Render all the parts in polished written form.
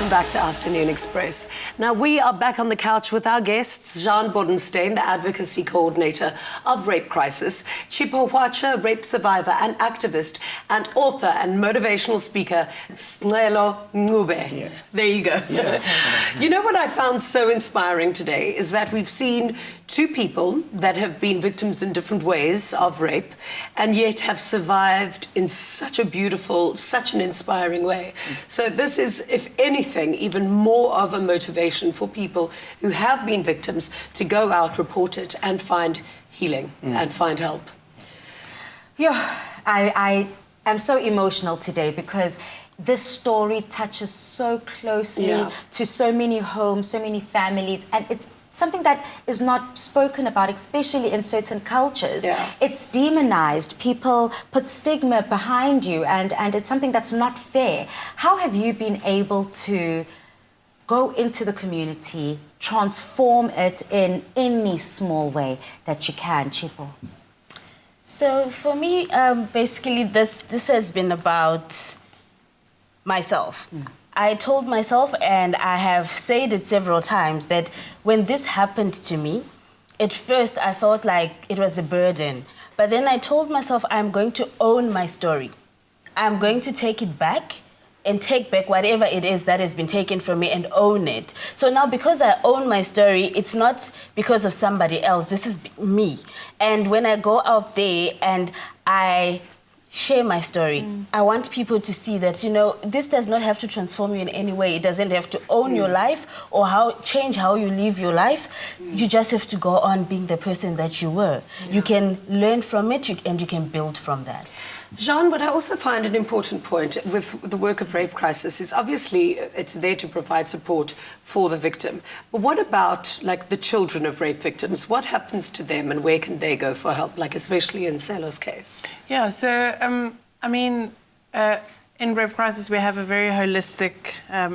welcome back to Afternoon Express. Now, we are back on the couch with our guests, Jean Bodenstein, the Advocacy Coordinator of Rape Crisis, Tshipho Hwatsha, rape survivor and activist, and author and motivational speaker, Sicelo Ncube. Yeah. There you go. Yes. You know what I found so inspiring today is that we've seen two people that have been victims in different ways of rape and yet have survived in such a beautiful, such an inspiring way. So this is, if anything, even more of a motivation for people who have been victims to go out, report it, and find healing and find help. Yeah, I am so emotional today because this story touches so closely to so many homes, so many families, and it's something that is not spoken about, especially in certain cultures. It's demonized. People put stigma behind you, and it's something that's not fair. How have you been able to go into the community, transform it in any small way that you can, Tshipho? So for me, basically this has been about myself. I told myself, and I have said it several times, that when this happened to me, at first I felt like it was a burden. But then I told myself I'm going to own my story. I'm going to take it back and take back whatever it is that has been taken from me and own it. So now because I own my story, it's not because of somebody else. This is me. And when I go out there and I share my story, I want people to see that, you know, this does not have to transform you in any way. It doesn't have to own your life or change how you live your life. You just have to go on being the person that you were. You can learn from it and you can build from that. Jean, what I also find an important point with the work of Rape Crisis is obviously it's there to provide support for the victim. But what about, like, the children of rape victims? What happens to them and where can they go for help, like especially in Sicelo's case? Yeah, so, I mean, in Rape Crisis, we have a very holistic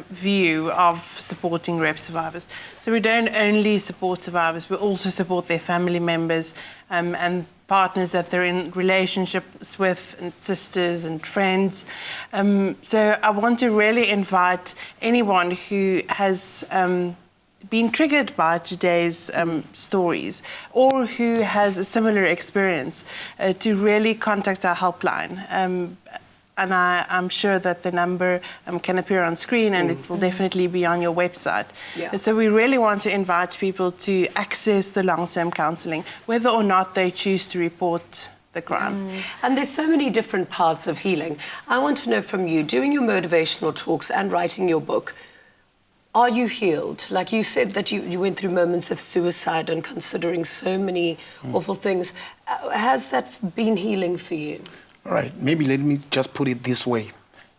view of supporting rape survivors. So we don't only support survivors, we also support their family members and partners that they're in relationships with, and sisters and friends. So I want to really invite anyone who has been triggered by today's stories or who has a similar experience to really contact our helpline. And I'm sure that the number can appear on screen and it will definitely be on your website. So we really want to invite people to access the long-term counselling, whether or not they choose to report the crime. And there's so many different paths of healing. I want to know from you, doing your motivational talks and writing your book, are you healed? Like you said that you went through moments of suicide and considering so many awful things. Has that been healing for you? All right, maybe let me just put it this way.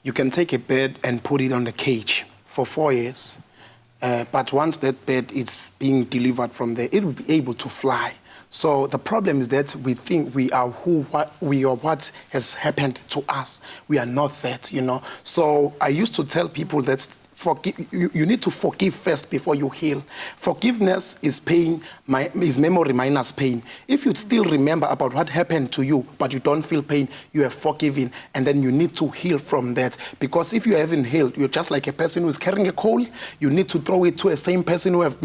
You can take a bird and put it on the cage for 4 years, but once that bird is being delivered from there, it will be able to fly. So the problem is that we think we are what has happened to us. We are not that, you know. So I used to tell people that you need to forgive first before you heal. Forgiveness is pain, is memory minus pain. If you still remember about what happened to you, but you don't feel pain, you have forgiven, and then you need to heal from that. Because if you haven't healed, you're just like a person who is carrying a coal. You need to throw it to a same person who have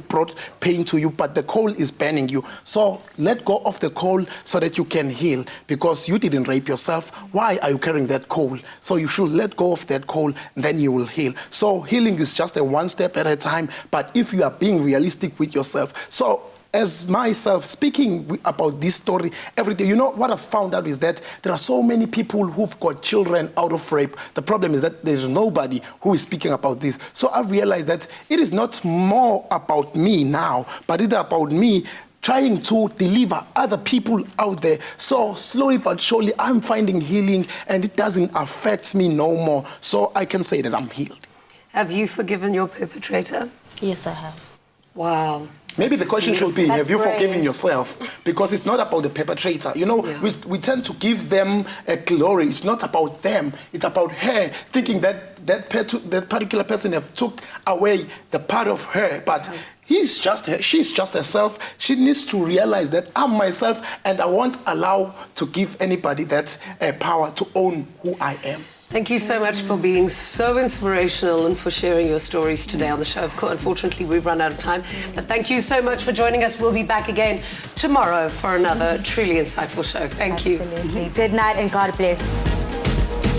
brought pain to you, but the coal is burning you. So let go of the coal so that you can heal, because you didn't rape yourself. Why are you carrying that coal? So you should let go of that coal, and then you will heal. So healing is just a one step at a time, but if you are being realistic with yourself. So as myself speaking about this story every day, you know what I've found out is that there are so many people who've got children out of rape. The problem is that there's nobody who is speaking about this. So I've realized that it is not more about me now, but it's about me trying to deliver other people out there. So slowly but surely, I'm finding healing and it doesn't affect me no more. So I can say that I'm healed. Have you forgiven your perpetrator? Yes, I have. Wow. Maybe the question should be, have you brave. forgiven yourself? Because it's not about the perpetrator. You know, we tend to give them a glory. It's not about them. It's about her, thinking that that particular person have took away the part of her. But she's just herself. She needs to realize that I'm myself, and I won't allow to give anybody that power to own who I am. Thank you so much for being so inspirational and for sharing your stories today on the show. Of course, unfortunately, we've run out of time. But thank you so much for joining us. We'll be back again tomorrow for another truly insightful show. Thank you. Absolutely. Good night and God bless.